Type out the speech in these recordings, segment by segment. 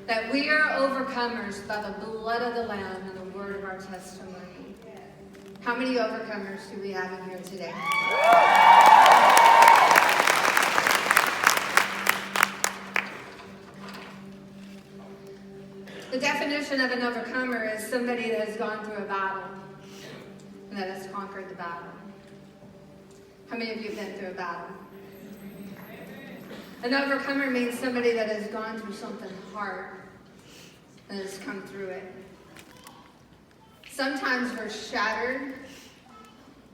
that we are overcomers by the blood of the Lamb and the word of our testimony. How many overcomers do we have in here today? The definition of an overcomer is somebody that has gone through a battle and that has conquered the battle. How many of you have been through a battle? An overcomer means somebody that has gone through something hard and has come through it. Sometimes we're shattered.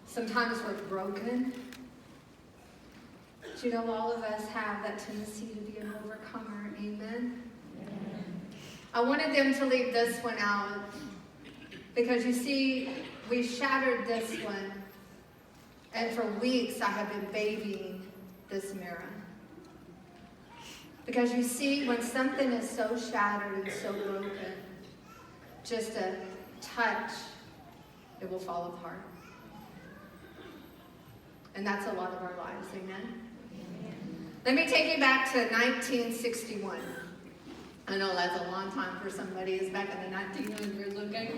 Sometimes we're broken. But you know, all of us have that tendency to be an overcomer. Amen? I wanted them to leave this one out because you see, we shattered this one. And for weeks I have been babying this mirror. Because you see, when something is so shattered and so broken, just a touch, it will fall apart. And that's a lot of our lives, amen? Let me take you back to 1961. I know that's a long time for somebody who's back in the 1900s, okay?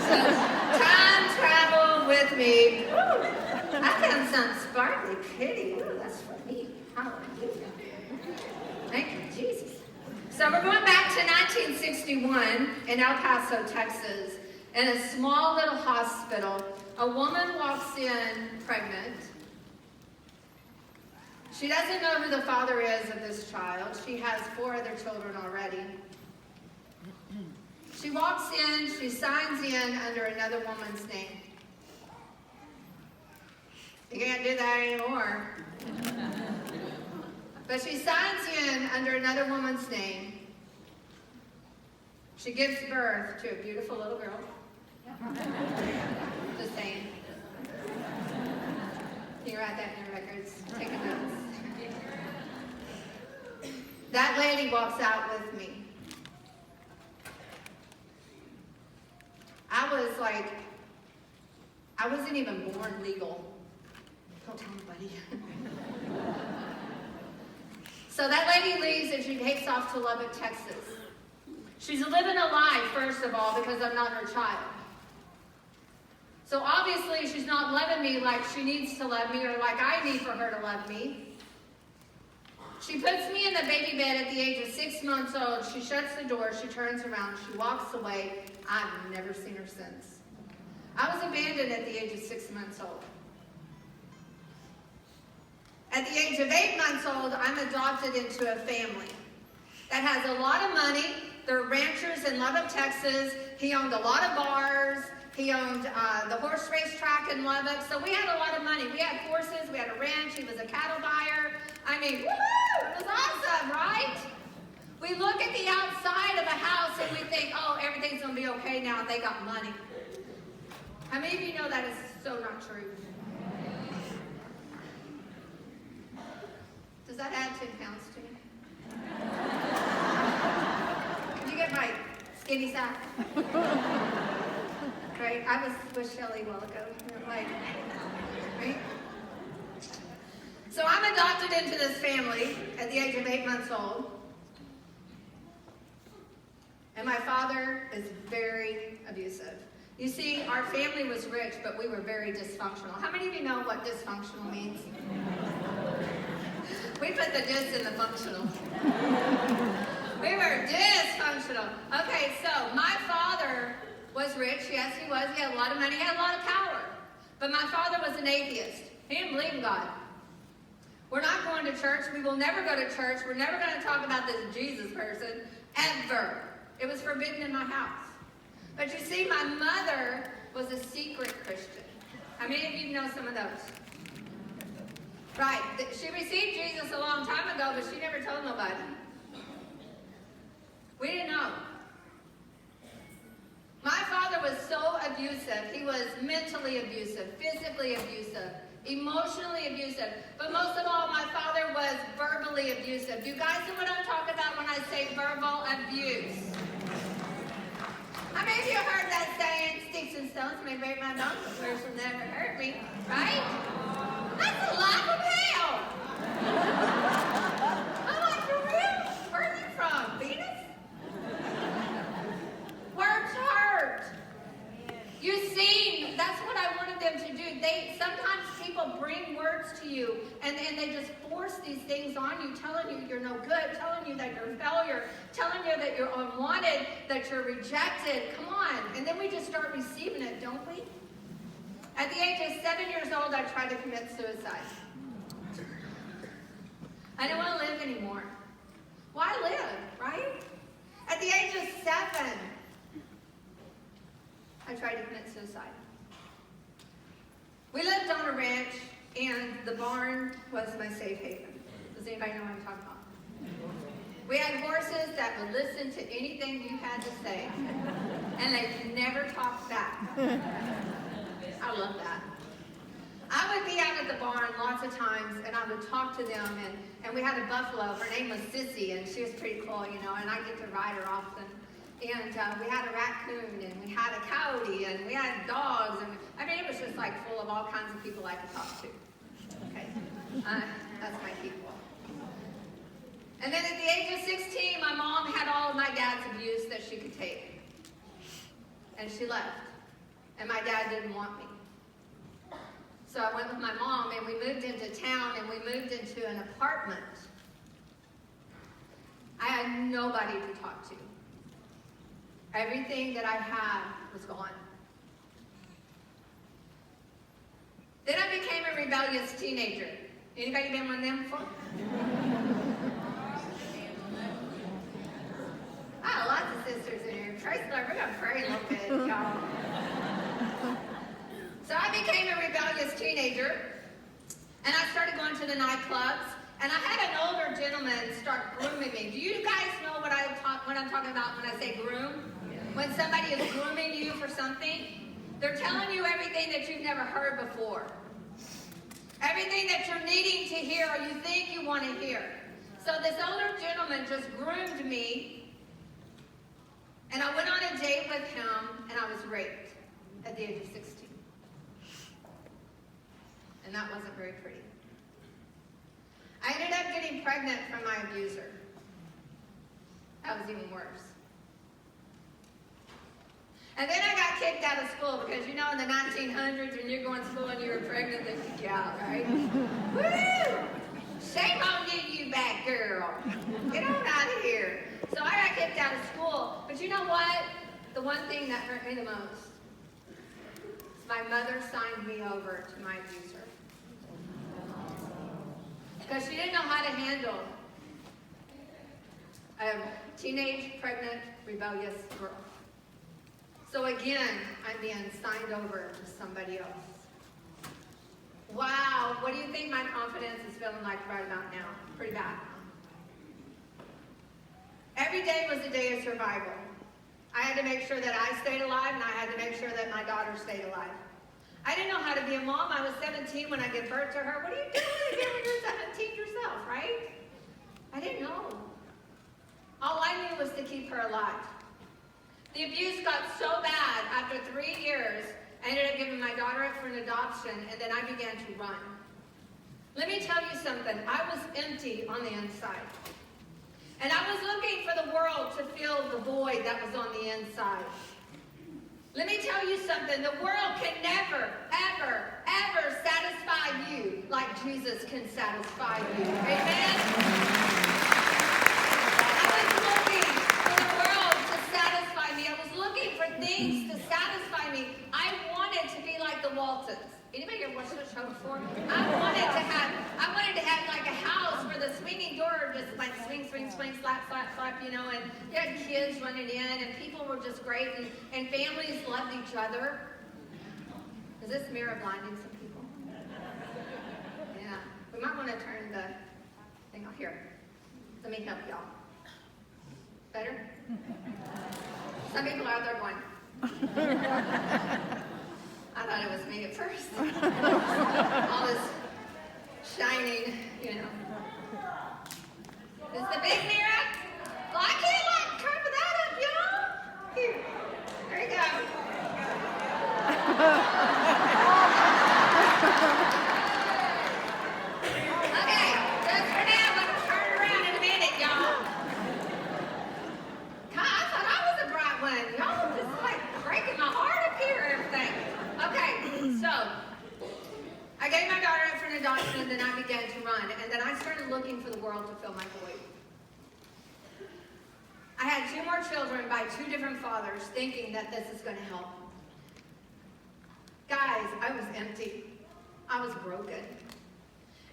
So, time travel with me. Woo, I found some sparkly kitty. Ooh, that's for me. Hallelujah. Thank you, Jesus. So we're going back to 1961 in El Paso, Texas. In a small little hospital, a woman walks in pregnant. She doesn't know who the father is of this child. She has 4 other children already. She walks in, she signs in under another woman's name. You can't do that anymore. But she signs in under another woman's name. She gives birth to a beautiful little girl. Just saying. You write that in your records. Take a notes. That lady walks out with me. I wasn't even born legal. Don't tell anybody. So that lady leaves and she takes off to Lubbock, Texas. She's living a lie, first of all, because I'm not her child. So obviously she's not loving me like she needs to love me or like I need for her to love me. She puts me in the baby bed at the age of 6 months old. She shuts the door. She turns around. She walks away. I've never seen her since. I was abandoned at the age of 6 months old. At the age of 8 months old, I'm adopted into a family that has a lot of money. They're ranchers in Lubbock, Texas. He owned a lot of bars. He owned the horse race track in Lubbock. So we had a lot of money. We had horses. We had a ranch. He was a cattle buyer. I mean, woo! It was awesome, right? We look at the outside of a house and we think, oh, everything's going to be okay now. They got money. How many of you know that is so not true? Does that add 10 pounds to me? Did you get my skinny side? Right? I was with Shelly a while ago. Like, right? So I'm adopted into this family at the age of 8 months old. And my father is very abusive. You see, our family was rich, but we were very dysfunctional. How many of you know what dysfunctional means? We put the dis in the functional. We were dysfunctional. Okay, so my father was rich. Yes, he was. He had a lot of money. He had a lot of power. But my father was an atheist. He didn't believe in God. We're not going to church. We will never go to church. We're never going to talk about this Jesus person, ever. It was forbidden in my house. But you see, my mother was a secret Christian. How many of you know some of those? Right. She received Jesus a long time ago, but she never told nobody. We didn't know. My father was so abusive. He was mentally abusive, physically abusive, emotionally abusive. But most of all, my father was verbally abusive. Do you guys know what I'm talking about when I say verbal abuse? How many of you heard that saying, sticks and stones may break my bones, but words will never hurt me? Right? That's a laugh of hell. I'm like, for real? Where are you from? Venus? you. And they just force these things on you, telling you you're no good, telling you that you're a failure, telling you that you're unwanted, that you're rejected. Come on. And then we just start receiving it, don't we? At the age of 7 years old, I tried to commit suicide. I didn't want to live anymore. Why live, right? At the age of 7, I tried to commit suicide. We lived on a ranch, and the barn was my safe haven. Does anybody know what I'm talking about? We had horses that would listen to anything you had to say, and they never talked back. I love that. I would be out at the barn lots of times, and I would talk to them, and we had a buffalo. Her name was Sissy, and she was pretty cool, you know, and I get to ride her often. And we had a raccoon, and we had a coyote, and we had dogs, and I mean, it was just like full of all kinds of people I could talk to. Okay, that's my people. And then at the age of 16, my mom had all of my dad's abuse that she could take. And she left. And my dad didn't want me. So I went with my mom, and we moved into town, and we moved into an apartment. I had nobody to talk to. Everything that I had was gone. Then I became a rebellious teenager. Anybody been one of them before? I have lots of sisters in here. Tracy's like, we're going to pray a little bit, y'all. So I became a rebellious teenager, and I started going to the nightclubs, and I had an older gentleman start grooming me. Do you guys know what I'm talking about when I say groom? When somebody is grooming you for something, they're telling you everything that you've never heard before. Everything that you're needing to hear or you think you want to hear. So this older gentleman just groomed me, and I went on a date with him, and I was raped at the age of 16. And that wasn't very pretty. I ended up getting pregnant from my abuser. That was even worse. And then I got kicked out of school because, you know, in the 1900s, when you're going to school and you were pregnant, they kick you out, right? Woo! Shame on you, you bad girl. Get on out of here. So I got kicked out of school. But you know what? The one thing that hurt me the most is my mother signed me over to my abuser. Because she didn't know how to handle a teenage, pregnant, rebellious girl. So again, I'm being signed over to somebody else. Wow, what do you think my confidence is feeling like right about now? Pretty bad. Every day was a day of survival. I had to make sure that I stayed alive, and I had to make sure that my daughter stayed alive. I didn't know how to be a mom. I was 17 when I gave birth to her. What are you doing again when you're 17 yourself, right? I didn't know. All I knew was to keep her alive. The abuse got so bad, after 3 years, I ended up giving my daughter up for an adoption, and then I began to run. Let me tell you something. I was empty on the inside. And I was looking for the world to fill the void that was on the inside. Let me tell you something. The world can never, ever, ever satisfy you like Jesus can satisfy you. Amen? I was looking for the world to satisfy me. I was looking for things to satisfy me. I wanted to be like the Waltons. Anybody ever watched that show before? I wanted to have like a house where the swinging door just like swing, swing, swing, slap, slap, slap, you know, and you had kids running in, and people were just great, and families loved each other. Is this mirror blinding some people? Yeah. We might want to turn the thing off here. Let me help y'all. Better? Some people are out there going, I thought it was me at first. All this shining, you know. This is the big mirror. Well, I can't like cover that up, y'all. Here. There you go. Okay, just for now, I'm going to turn it around in a minute, y'all. God, I thought I was a bright one. Y'all are just like breaking my heart up here and everything. Okay, so I gave my daughter up for an adoption, and then I began world to fill my void. I had 2 more children by 2 different fathers, thinking that this is going to help. Guys, I was empty. I was broken.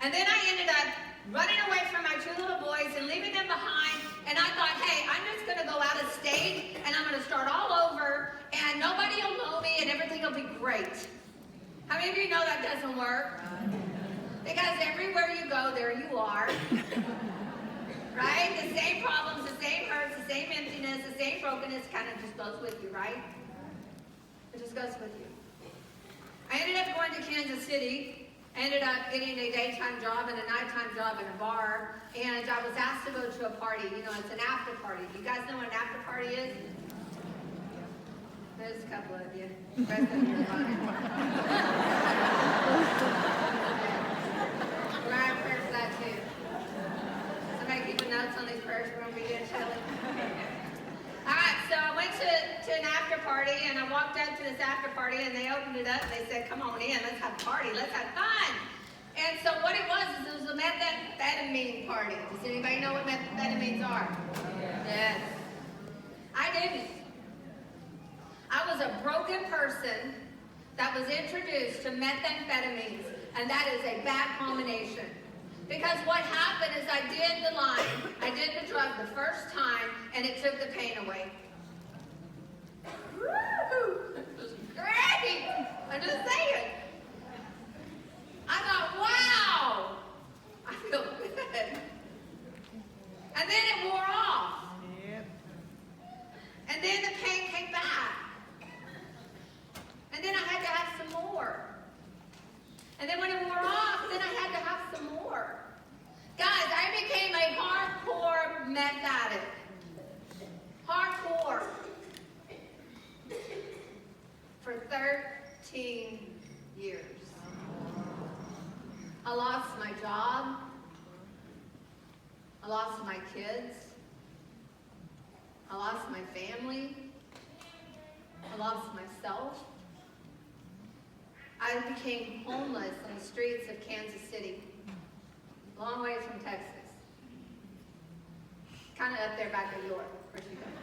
And then I ended up running away from my 2 little boys and leaving them behind. And I thought, hey, I'm just going to go out of state and I'm going to start all over and nobody will know me and everything will be great. How many of you know that doesn't work? Because everywhere you go, there you are. Right? The same problems, the same hurts, the same emptiness, the same brokenness kind of just goes with you, right? It just goes with you. I ended up going to Kansas City. I ended up getting a daytime job and a nighttime job in a bar. And I was asked to go to a party. You know, it's an after party. Do you guys know what an after party is? There's a couple of you. The rest of you are fine. We're going to have prayer for that too. Somebody keeping notes on these prayers we're going to be doing, Shelley? Alright, so I went to an after party and I walked up to this after party and they opened it up and they said, come on in, let's have a party, let's have fun. And so what it was is it was a methamphetamine party. Does anybody know what methamphetamines are? Yes. I didn't. I was a broken person that was introduced to methamphetamines, and that is a bad combination. Because what happened is I did the line, I did the drug the first time, and it took the pain away. Woo! It was great! I'm just saying. I thought, wow! I feel good. And then it wore off. Yep. And then the pain came back. And then I had to have some more. And then when it wore off, then I had to have some more. Guys, I became a hardcore meth addict. Hardcore. For 13 years. I lost my job. I lost my kids. I lost my family. I lost myself. I became homeless on the streets of Kansas City. Long ways from Texas. Kind of up there back of York, where she goes.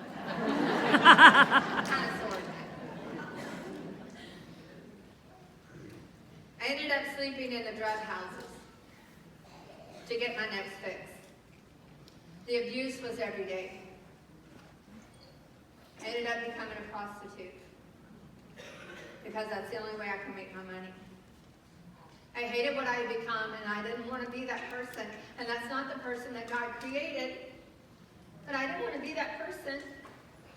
Kind of sort of. I ended up sleeping in the drug houses to get my next fix. The abuse was every day. I ended up becoming a prostitute because that's the only way I can make my money. I hated what I had become, and I didn't want to be that person. And that's not the person that God created. But I didn't want to be that person.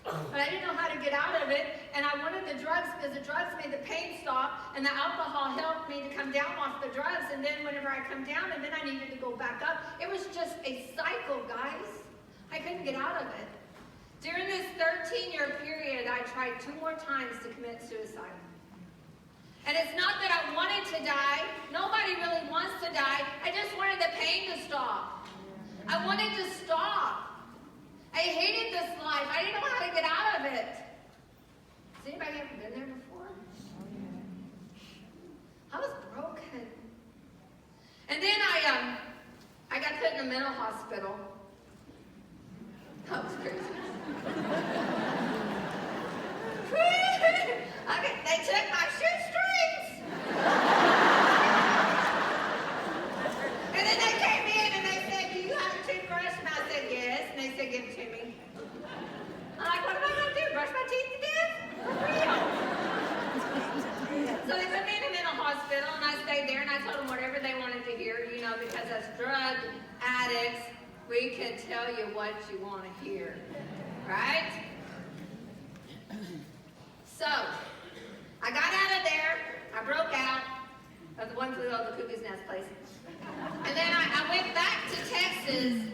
But I didn't know how to get out of it. And I wanted the drugs because the drugs made the pain stop. And the alcohol helped me to come down off the drugs. And then whenever I come down, and then I needed to go back up. It was just a cycle, guys. I couldn't get out of it. During this 13-year period, I tried 2 more times to commit suicide. And it's not that I wanted to die. Nobody really wants to die. I just wanted the pain to stop. I wanted to stop. I hated this life. I didn't know how to get out of it. Has anybody ever been there before? I was broken. And then I got put in a mental hospital. That was crazy. They took my shoestrings. And then they came in and they said, do you have a toothbrush? And I said, yes. And they said, give it to me. I'm like, what am I going to do? Brush my teeth to death? For real. So they put me in a mental hospital and I stayed there and I told them whatever they wanted to hear, you know, because as drug addicts, we can tell you what you want to hear. Right? So, I got out of there. I broke out of the one flew over the cuckoo's nest place. And then I went back to Texas,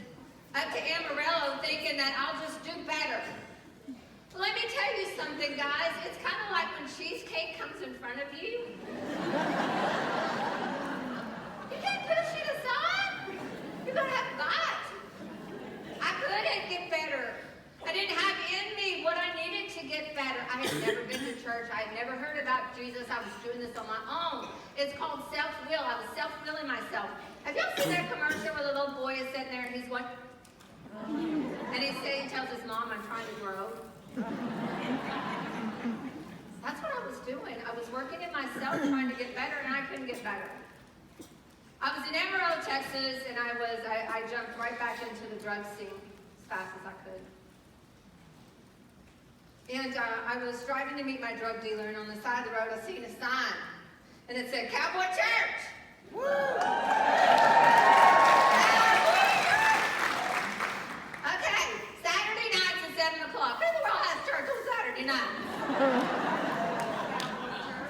up to Amarillo, thinking that I'll just do better. Well, let me tell you something, guys. It's kind of like when cheesecake comes in front of you. You can't push it aside. You're going to have to bite. I couldn't get better. I didn't have in me what I needed to get better. I had never been to church. I had never heard about Jesus. I was doing this on my own. It's called self-will. I was self-willing myself. Have y'all seen that commercial where the little boy is sitting there and he's going, and he tells his mom, I'm trying to grow? That's what I was doing. I was working in myself trying to get better, and I couldn't get better. I was in Amarillo, Texas, and I jumped right back into the drug scene as fast as I could. And I was driving to meet my drug dealer, and on the side of the road I seen a sign, and it said, Cowboy Church! Woo! Okay, Saturday nights at 7 o'clock. Who in the world has church on Saturday night?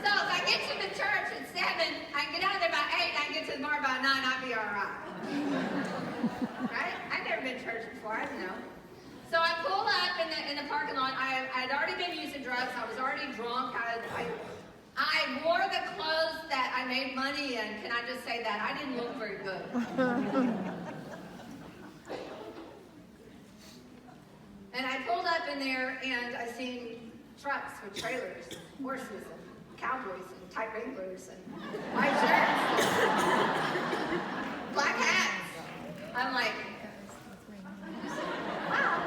So if I get to the church at 7, I can get out of there by 8, I can get to the bar by 9, I'll be all right. Right? I've never been to church before, I don't know. So I pull up in the parking lot. I had already been using drugs. I was already drunk. I wore the clothes that I made money in. Can I just say that? I didn't look very good. And I pulled up in there, and I seen trucks with trailers, horses, and cowboys, and tight wranglers, and white shirts, black hats. I'm like, wow.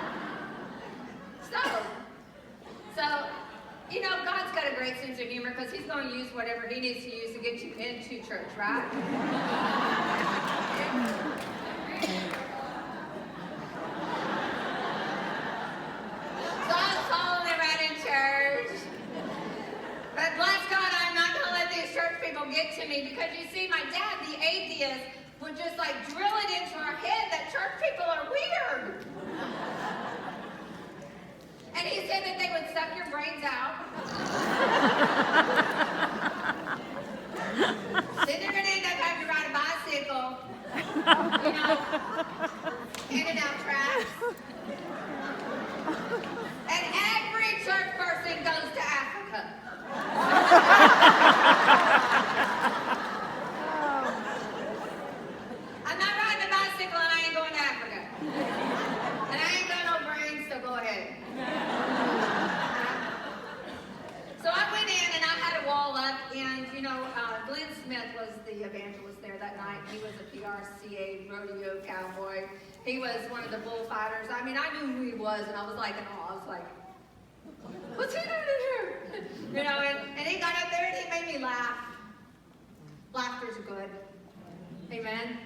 So, you know, God's got a great sense of humor because he's going to use whatever he needs to use to get you into church, right? So I was following right in church. But bless God, I'm not going to let these church people get to me because you see, my dad, the atheist, would just like drill it into our head that church people are weird. And he said that they would suck your brains out. Then they're going to end up having to ride a bicycle, you know, handing out tracts. And every church person goes to Africa. I'm not riding a bicycle and I ain't going to Africa. And I ain't got no brains, so go ahead. So I went in and I had a wall up, and you know, Glenn Smith was the evangelist there that night. He was a PRCA rodeo cowboy. He was one of the bullfighters. I mean, I knew who he was, and I was like in awe. I was like, what's he doing in here? You know, and he got up there and he made me laugh. Laughter's good. Amen.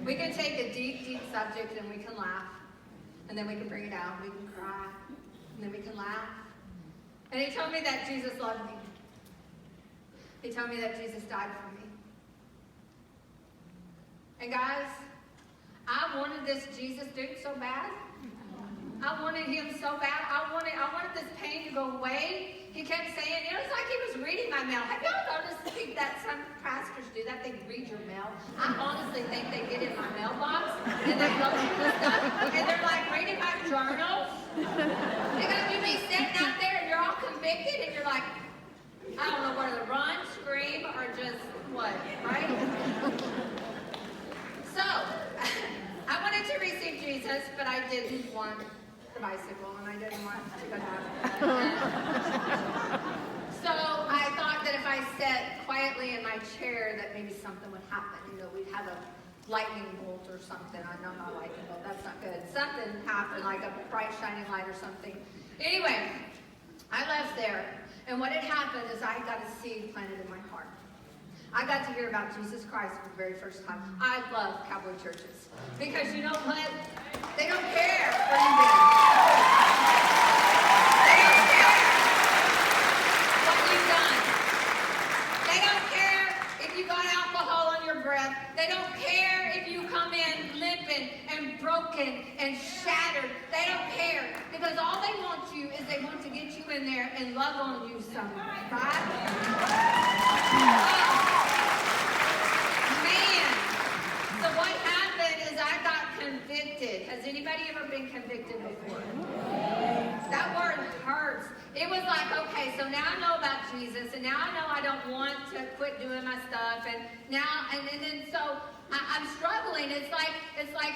We can take a deep, deep subject and we can laugh. And then we can bring it out. We can cry. And then we can laugh. And he told me that Jesus loved me. He told me that Jesus died for me. And guys, I wanted this Jesus dude so bad. I wanted him so bad. I wanted this pain to go away. He kept saying, it was like he was reading my mail. Have y'all noticed that some pastors do that? They read your mail. I honestly think they get in my mailbox and they go through the stuff and they're like reading my journals. They're gonna do me sitting out there and you're all convicted and you're like, I don't know whether to run, scream, or just what, right? So, I wanted to receive Jesus, but I didn't want the bicycle, and I didn't want to go down. So I thought that if I sat quietly in my chair, that maybe something would happen. You know, we'd have a lightning bolt or something. I know not lightning bolt, that's not good. Something happened, like a bright shining light or something. Anyway, I left there, and what had happened is I got a seed planted in my heart. I got to hear about Jesus Christ for the very first time. I love cowboy churches. Because you know what? They don't care where you've been. They don't care what you've done. They don't care if you got alcohol on your breath. They don't care if you come in limping and broken and shattered. They don't care. Because all they want you is they want to get you in there and love on you some, right? So what happened is I got convicted. Has anybody ever been convicted before? That word hurts. It was like, okay, so now I know about Jesus, and now I know I don't want to quit doing my stuff, and now, and then so I'm struggling. It's like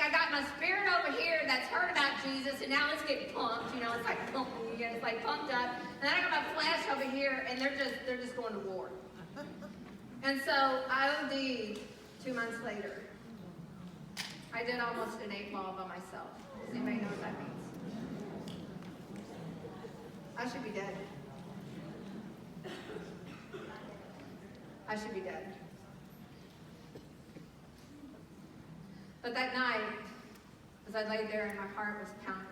I got my spirit over here that's heard about Jesus, and now let's get pumped. You know, it's like pumping, it's like pumped up, and then I got my flesh over here, and they're just going to war. And so I OD'd 2 months later. I did almost an 8 ball by myself. Does anybody know what that means? I should be dead. I should be dead. But that night, as I lay there and my heart was pounding,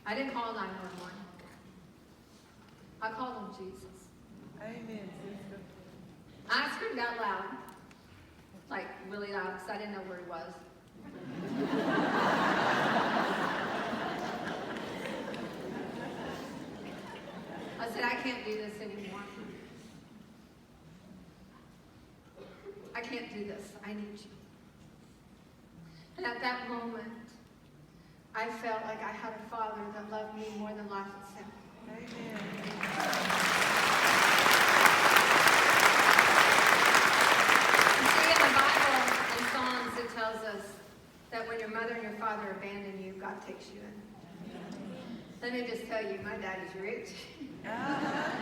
I didn't call 911. I called on Jesus. Amen, sister. I screamed out loud, like really loud, because I didn't know where he was. I said, I can't do this anymore. I can't do this. I need you. And at that moment, I felt like I had a father that loved me more than life itself. Amen. You see, in the Bible, in Psalms, it tells us that when your mother and your father abandon you, God takes you in. Let me just tell you, my daddy's rich.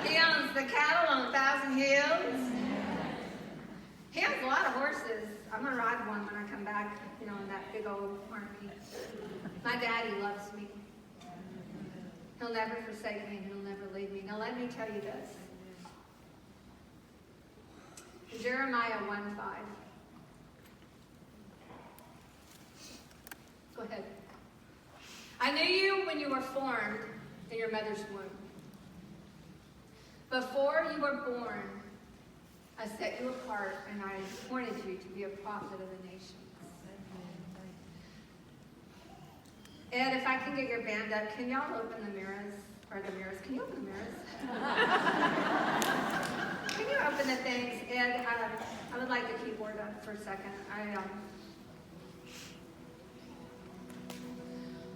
He owns the cattle on 1,000 hills. He has a lot of horses. I'm going to ride one when I come back, in that big old army. My daddy loves me. He'll never forsake me, and he'll never leave me. Now let me tell you this. Jeremiah 1:5. Go ahead. I knew you when you were formed in your mother's womb. Before you were born, I set you apart, and I appointed you to be a prophet of the nations. Ed, if I can get your band up, can y'all open the mirrors? Or the mirrors? Can you open the mirrors? Can you open the things? Ed, I would like the keyboard up for a second.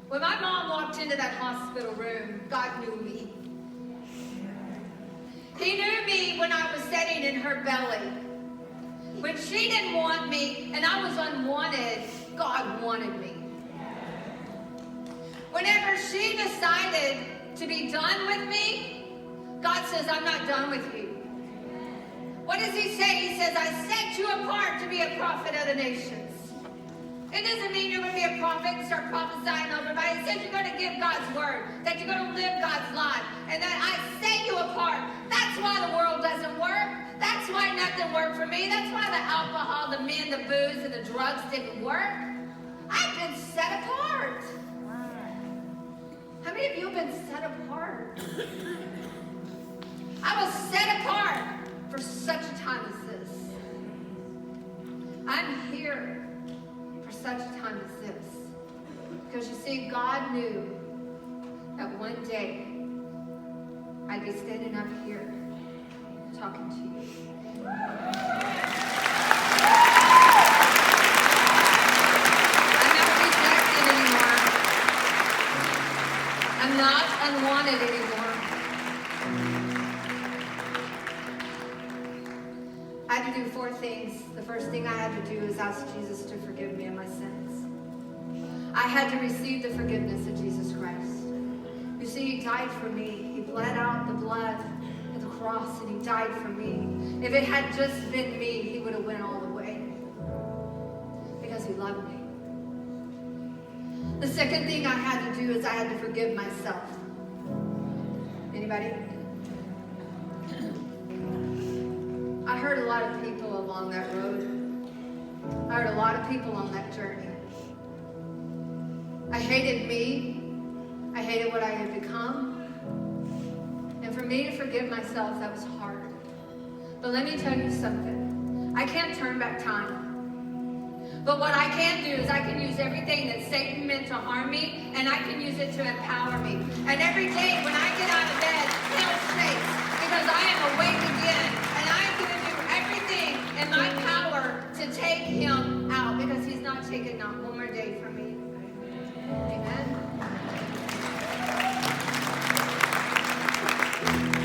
When my mom walked into that hospital room, God knew me. He knew me when I was sitting in her belly. When she didn't want me and I was unwanted, God wanted me. Whenever she decided to be done with me, God says, I'm not done with you. What does he say? He says, I set you apart to be a prophet of the nations. It doesn't mean you're going to be a prophet and start prophesying over everybody. It says you're going to give God's word, that you're going to live God's life, and that I set you apart. That's why the world doesn't work. That's why nothing worked for me. That's why the alcohol, the men, the booze, and the drugs didn't work. I've been set apart. How many of you have been set apart? I was set apart for such a time as this. I'm here for such a time as this. Because you see, God knew that one day I'd be standing up here talking to you. I'm not rejected anymore. I'm not unwanted anymore. I had to do 4 things. The first thing I had to do is ask Jesus to forgive me of my sins. I had to receive the forgiveness of Jesus Christ. You see, he died for me. He bled out the blood at the cross, and he died for me. If it had just been me, he would have went all the way. Because he loved me. The second thing I had to do is I had to forgive myself. Anybody? I hurt a lot of people along that road. I hurt a lot of people on that journey. I hated me. I hated what I had become. And for me to forgive myself, that was hard. But let me tell you something. I can't turn back time. But what I can do is I can use everything that Satan meant to harm me, and I can use it to empower me. And every day when I get out of bed, hell shakes, because I am awake again, and I am going to do everything in my power to take him out, because he's not taking not one more day from me. Amen.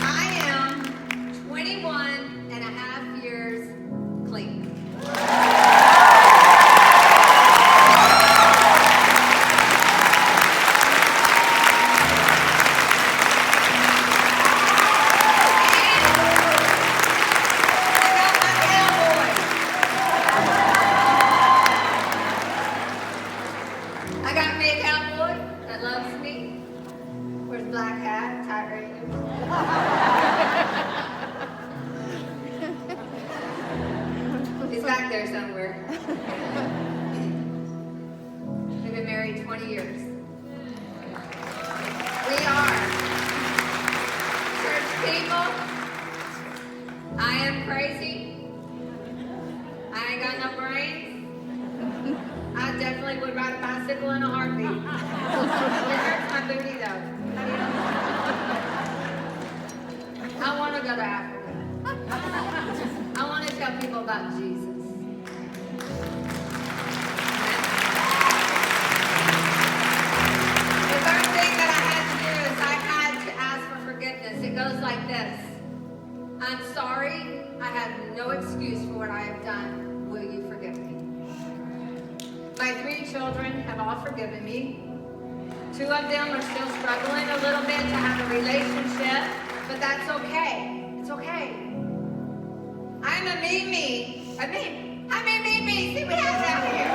I am 21 and a half years clean. gay cowboy that loves me. Wears black hat, tight razor. He's back there somewhere. We've been married 20 years. We are church people. I am crazy. I ain't got no brains. I definitely would ride a bicycle in a heartbeat. It hurts my booty though. How do you know? I want to go to Africa. I want to tell people about Jesus. The third thing that I had to do is I had to ask for forgiveness. It goes like this. I'm sorry. I have no excuse for what I have done. Will you forgive me? My 3 children have all forgiven me. 2 of them are still struggling a little bit to have a relationship, but that's okay. It's okay. I'm a me. I'm a me. See, we have that here.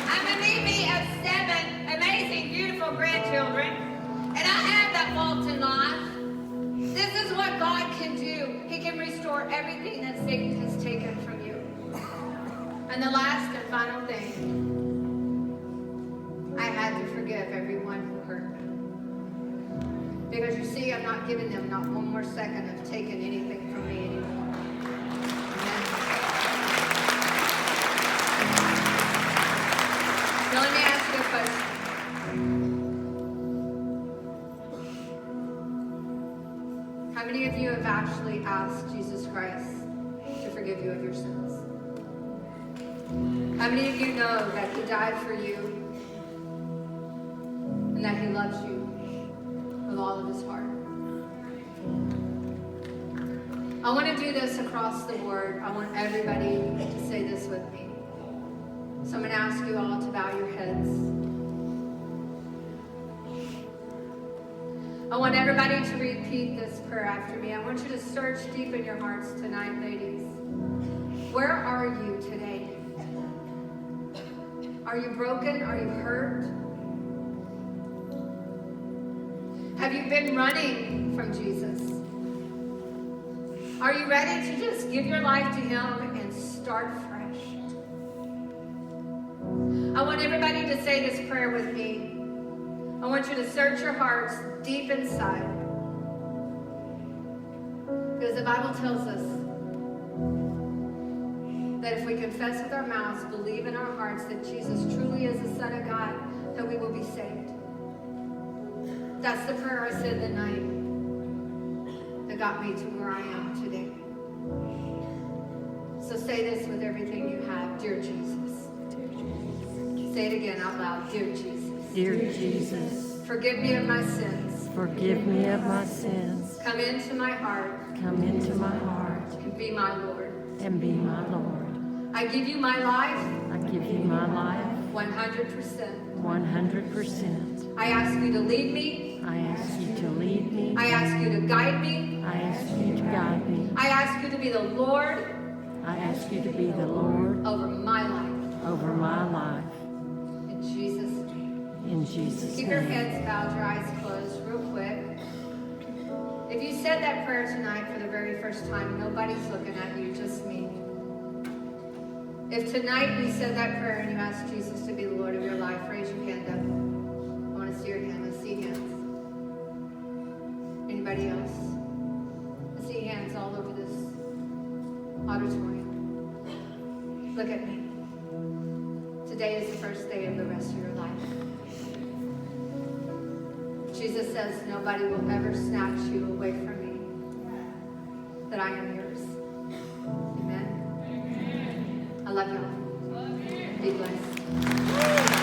I'm a me of 7 amazing, beautiful grandchildren, and I have that fault in life. This is what God can do. He can restore everything that Satan has taken from you. And the last and final thing, I had to forgive everyone who hurt me. Because you see, I'm not giving them not one more second of taking anything from me anymore. Amen. Now let me ask you a question. How many of you have actually asked Jesus Christ to forgive you of your sins? How many of you know that He died for you and that He loves you with all of His heart? I want to do this across the board. I want everybody to say this with me. So I'm going to ask you all to bow your heads. I want everybody to repeat this prayer after me. I want you to search deep in your hearts tonight, ladies. Where are you today? Are you broken? Are you hurt? Have you been running from Jesus? Are you ready to just give your life to Him and start fresh? I want everybody to say this prayer with me. I want you to search your hearts deep inside. Because the Bible tells us that if we confess with our mouths, believe in our hearts that Jesus truly is the Son of God, that we will be saved. That's the prayer I said the night that got me to where I am today. So say this with everything you have. Dear Jesus. Say it again out loud. Dear Jesus. Dear Jesus, Forgive me of my sins. forgive me of my sins. Come into my heart Come into my heart and be my Lord. and be my Lord. I give you my life I give you my life 100%. 100%. I ask you to lead me. I ask you to lead me. I ask you to guide me. I ask you to guide me. I ask you to be the Lord I ask you to be the Lord over my life. over my life. In Jesus' name. In Jesus' Keep your name. heads bowed, your eyes closed real quick. If you said that prayer tonight for the very first time, nobody's looking at you, just me. If tonight you said that prayer and you asked Jesus to be the Lord of your life, raise your hand up. I want to see your hand. I see hands. Anybody else? I see hands all over this auditorium. Look at me. Today is the first day of the rest of your life. Jesus says nobody will ever snatch you away from me. That I am yours. Amen. I love y'all. Be blessed.